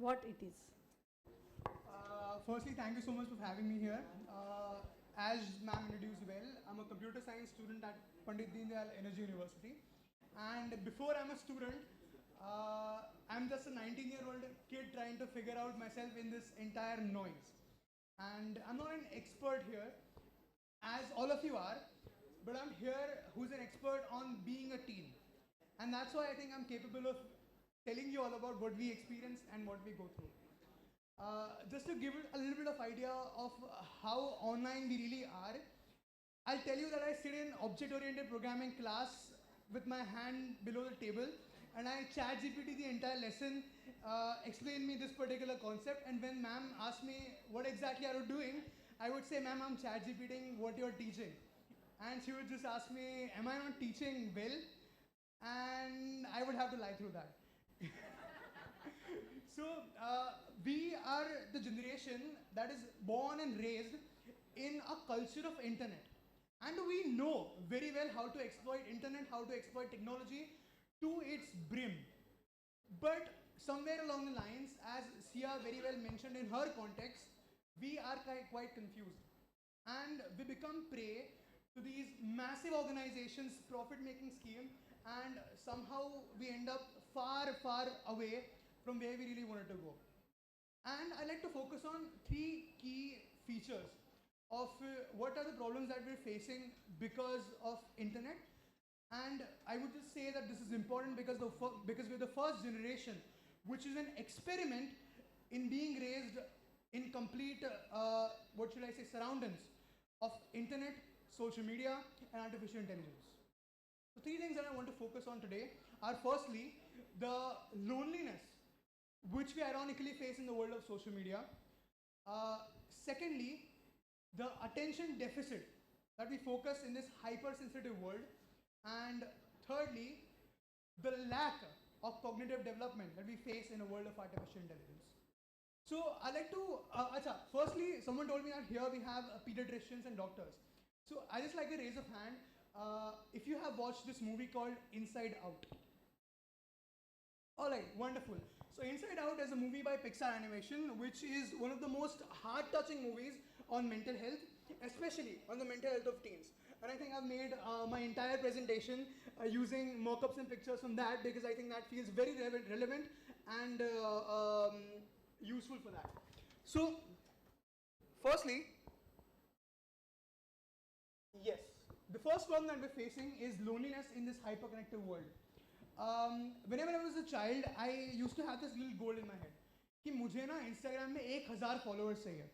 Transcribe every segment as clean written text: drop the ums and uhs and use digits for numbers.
what it is. Firstly, thank you so much for having me here. As ma'am introduced well, I'm a computer science student at Pandit Deendayal Energy University. And before I'm a student, I'm just a 19-year-old kid trying to figure out myself in this entire noise. And I'm not an expert here, as all of you are, but I'm here who's an expert on being a teen. And that's why I think I'm capable of telling you all about what we experience and what we go through. Just to give a little bit of idea of how online we really are, I'll tell you that I sit in object-oriented programming class with my hand below the table, and I chat GPT the entire lesson, explain me this particular concept, and when ma'am asked me what exactly are you doing, I would say, ma'am, I'm chat GPTing what you're teaching. And she would just ask me, am I not teaching well? And I would have to lie through that. So we are the generation that is born and raised in a culture of internet, and we know very well how to exploit internet, how to exploit technology to its brim. But somewhere along the lines, as Sia very well mentioned in her context, we are quite confused, and we become prey to these massive organizations profit making scheme, and somehow we end up far away from where we really wanted to go. And I like to focus on three key features of what are the problems that we're facing because of internet. And I would just say that this is important because because we're the first generation which is an experiment in being raised in complete what should I say surroundings of internet, social media, and artificial intelligence. So three things that I want to focus on today are firstly the loneliness which we ironically face in the world of social media. Secondly, the attention deficit that we focus in this hypersensitive world. And thirdly, the lack of cognitive development that we face in a world of artificial intelligence. So I like to, firstly, someone told me that here we have pediatricians and doctors. So I just like to raise a hand if you have watched this movie called Inside Out. Alright, wonderful. So Inside Out is a movie by Pixar Animation, which is one of the most heart-touching movies on mental health, especially on the mental health of teens. And I think I've made my entire presentation using mock-ups and pictures from that because I think that feels very relevant and useful for that. So, firstly, yes, the first problem that we're facing is loneliness in this hyper-connected world. Whenever I was a child, I used to have this little goal in my head कि मुझे ना Instagram में 1000 followers चाहिए.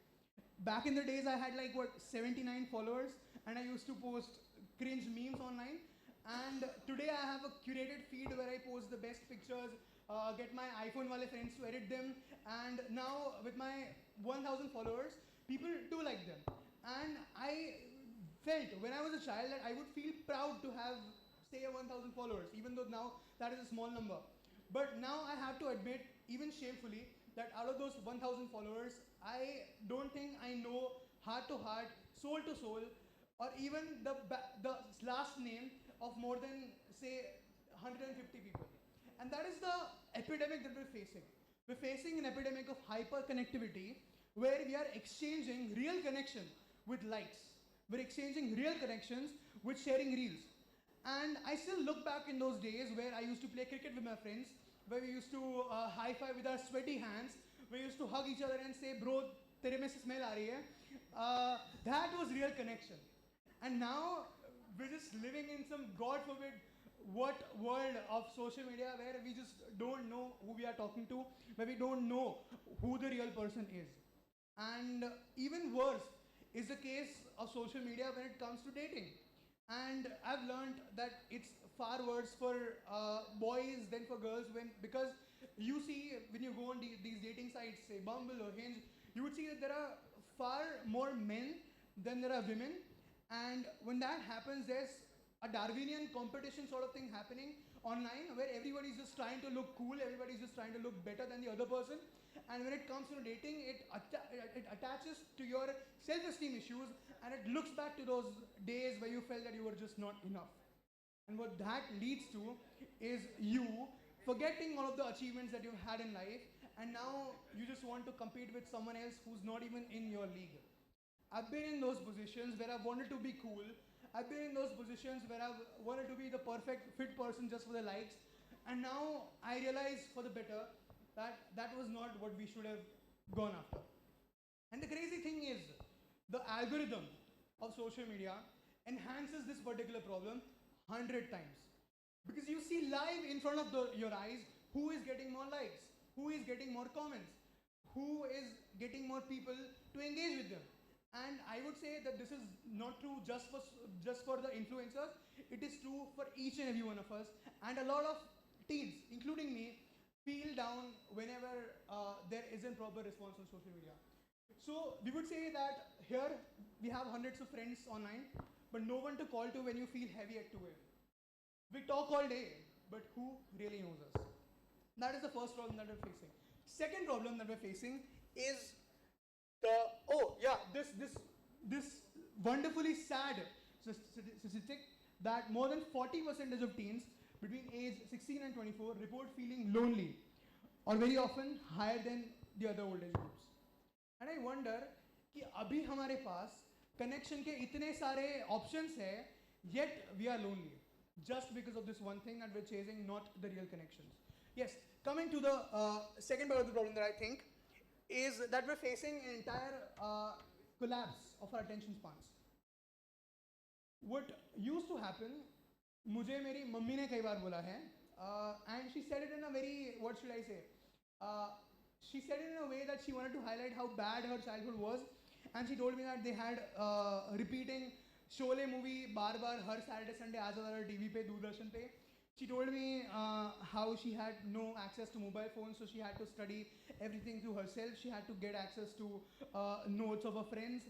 Back in the days, I had like 79 followers, and I used to post cringe memes online. And today I have a curated feed where I post the best pictures, get my iPhone wale friends to edit them, and now with my 1000 followers, people do like them. And I felt when I was a child that I would feel proud to have say 1000 followers, even though now that is a small number. But now I have to admit, even shamefully, that out of those 1000 followers, I don't think I know heart to heart, soul to soul, or even the last name of more than say 150 people. And that is the epidemic that we're facing. We're facing an epidemic of hyper connectivity where we are exchanging real connection with likes. We're exchanging real connections with sharing reels. And I still look back in those days where I used to play cricket with my friends, where we used to high five with our sweaty hands, we used to hug each other and say, bro, tere mein se smell aa rahi hai. That was real connection. And now we're just living in some God forbid what world of social media where we just don't know who we are talking to, where we don't know who the real person is. And even worse is the case of social media when it comes to dating. And I've learned that it's far worse for boys than for girls because you see when you go on these dating sites, say Bumble or Hinge, you would see that there are far more men than there are women. And when that happens, there's a Darwinian competition sort of thing happening online where everybody's just trying to look cool, everybody's just trying to look better than the other person. And when it comes to dating, it attaches to your self-esteem issues, and it looks back to those days where you felt that you were just not enough. And what that leads to is you forgetting all of the achievements that you've had in life and now you just want to compete with someone else who's not even in your league. I've been in those positions where I've wanted to be cool. I've been in those positions where I've wanted to be the perfect fit person just for the likes. And now I realize for the better that that was not what we should have gone after. And the crazy thing is, the algorithm of social media enhances this particular problem 100 times. Because you see live in front of your eyes who is getting more likes, who is getting more comments, who is getting more people to engage with them. And I would say that this is not true just for the influencers. It is true for each and every one of us. And a lot of teens, including me, feel down whenever there isn't proper response on social media. So we would say that here we have hundreds of friends online, but no one to call to when you feel heavy at 2 a.m. We talk all day, but who really knows us? That is the first problem that we're facing. Second problem that we're facing is the this wonderfully sad statistic that more than 40% of teens between age 16 and 24 report feeling lonely, or very often higher than the other old age groups. And I wonder कि अभी हमारे पास connection के इतने सारे options है, yet we are lonely just because of this one thing that we're chasing, not the real connections. Yes, coming to the second part of the problem that I think is that we're facing an entire collapse of our attention spans. What used to happen, मुझे मेरी mummy ने कई बार बोला है, and she said it in a very, what should I say, she said it in a way that she wanted to highlight how bad her childhood was, and she told me that they had repeating Sholay movie बार बार हर Saturday Sunday आ जाता था TV पे, दूरदर्शन पे. She told me how she had no access to mobile phones, so she had to study everything through herself. She had to get access to notes of her friends.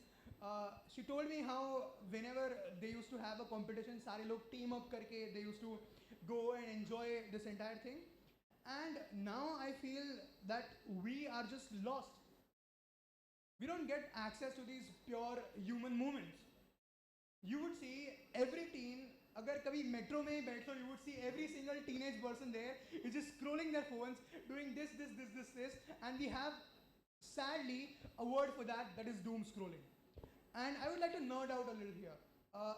She told me how whenever they used to have a competition, सारे लोग team up करके they used to go and enjoy this entire thing. And now I feel that we are just lost. We don't get access to these pure human moments. You would see every teen, अगर कभी metro में बैठो, you would see every single teenage person there is just scrolling their phones, doing this, and we have, sadly, a word for that, that is doom scrolling. And I would like to nerd out a little here.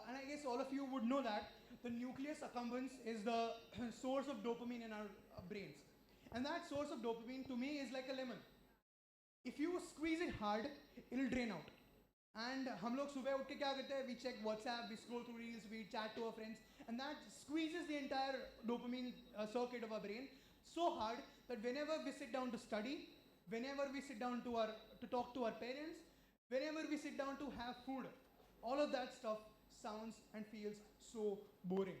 And I guess all of you would know that the nucleus accumbens is the source of dopamine in our brains. And that source of dopamine to me is like a lemon. If you squeeze it hard, it'll drain out. And हम लोग सुबह उठ के क्या करते हैं? We check WhatsApp, we scroll through reels, we chat to our friends, and that squeezes the entire dopamine circuit of our brain so hard that whenever we sit down to study, whenever we sit down to talk to our parents, whenever we sit down to have food, all of that stuff sounds and feels so boring.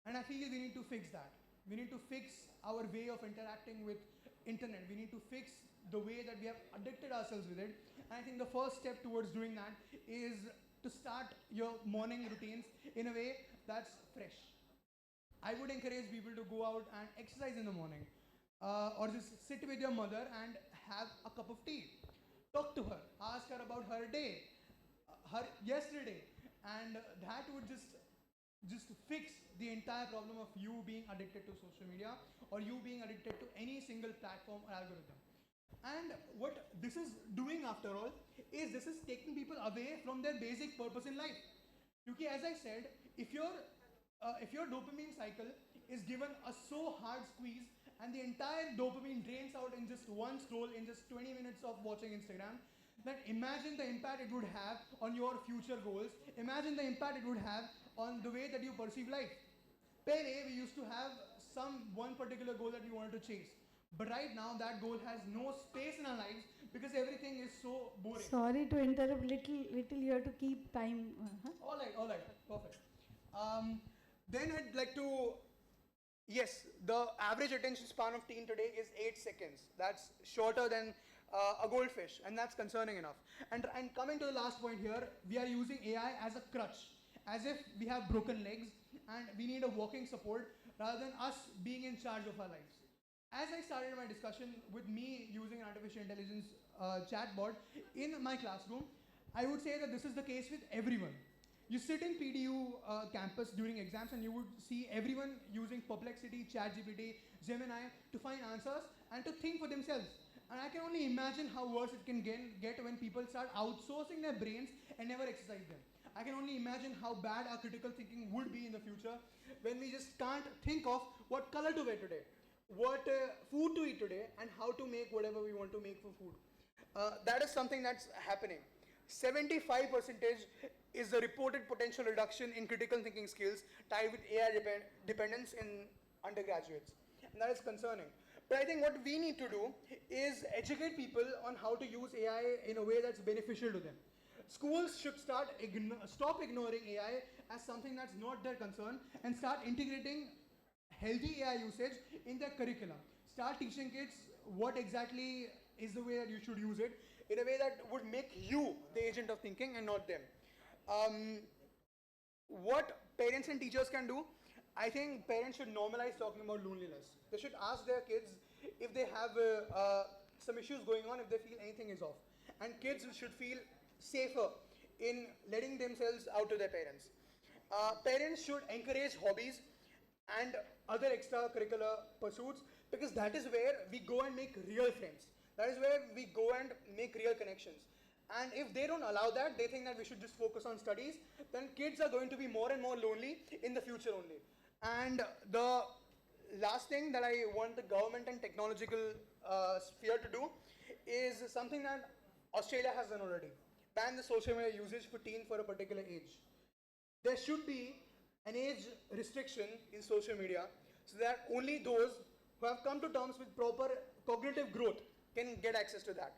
And I feel we need to fix that. We need to fix our way of interacting with internet. We need to fix the way that we have addicted ourselves with it. And I think the first step towards doing that is to start your morning routines in a way that's fresh. I would encourage people to go out and exercise in the morning, or just sit with your mother and have a cup of tea. Talk to her, ask her about her day, her yesterday, and that would just fix the entire problem of you being addicted to social media or you being addicted to any single platform or algorithm. And what this is doing after all is this is taking people away from their basic purpose in life. Because as I said, if your dopamine cycle is given a so hard squeeze and the entire dopamine drains out in just one scroll, in just 20 minutes of watching Instagram, then imagine the impact it would have on your future goals. Imagine the impact it would have on the way that you perceive life. Pehle, we used to have one particular goal that we wanted to chase. But right now, that goal has no space in our lives because everything is so boring. Sorry to interrupt, little here to keep time. All right, perfect. Then I'd like to, yes, the average attention span of teen today is 8 seconds. That's shorter than a goldfish, and that's concerning enough. And coming to the last point here, we are using AI as a crutch, as if we have broken legs and we need a walking support rather than us being in charge of our lives. As I started my discussion with me using an artificial intelligence chatbot in my classroom, I would say that this is the case with everyone. You sit in PDU campus during exams and you would see everyone using Perplexity, ChatGPT, Gemini to find answers, and to think for themselves. And I can only imagine how worse it can get when people start outsourcing their brains and never exercise them. I can only imagine how bad our critical thinking would be in the future when we just can't think of what color to wear today, what food to eat today, and how to make whatever we want to make for food. That is something that's happening. 75% is the reported potential reduction in critical thinking skills tied with AI dependence in undergraduates. And that is concerning. But I think what we need to do is educate people on how to use AI in a way that's beneficial to them. Schools should stop ignoring AI as something that's not their concern and start integrating healthy AI usage in their curricula. Start teaching kids what exactly is the way that you should use it in a way that would make you the agent of thinking and not them. What parents and teachers can do, I think parents should normalize talking about loneliness. They should ask their kids if they have some issues going on, if they feel anything is off. And kids should feel safer in letting themselves out to their parents. Parents should encourage hobbies and other extracurricular pursuits because that is where we go and make real friends. That is where we go and make real connections. And if they don't allow that, they think that we should just focus on studies, then kids are going to be more and more lonely in the future only. And the last thing that I want the government and technological sphere to do is something that Australia has done already. Ban the social media usage for teens for a particular age. There should be an age restriction in social media so that only those who have come to terms with proper cognitive growth can get access to that.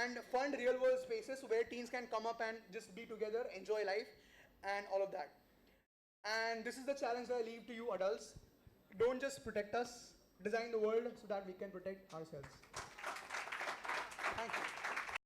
And fund real world spaces where teens can come up and just be together, enjoy life, and all of that. And this is the challenge that I leave to you adults. Don't just protect us, design the world so that we can protect ourselves.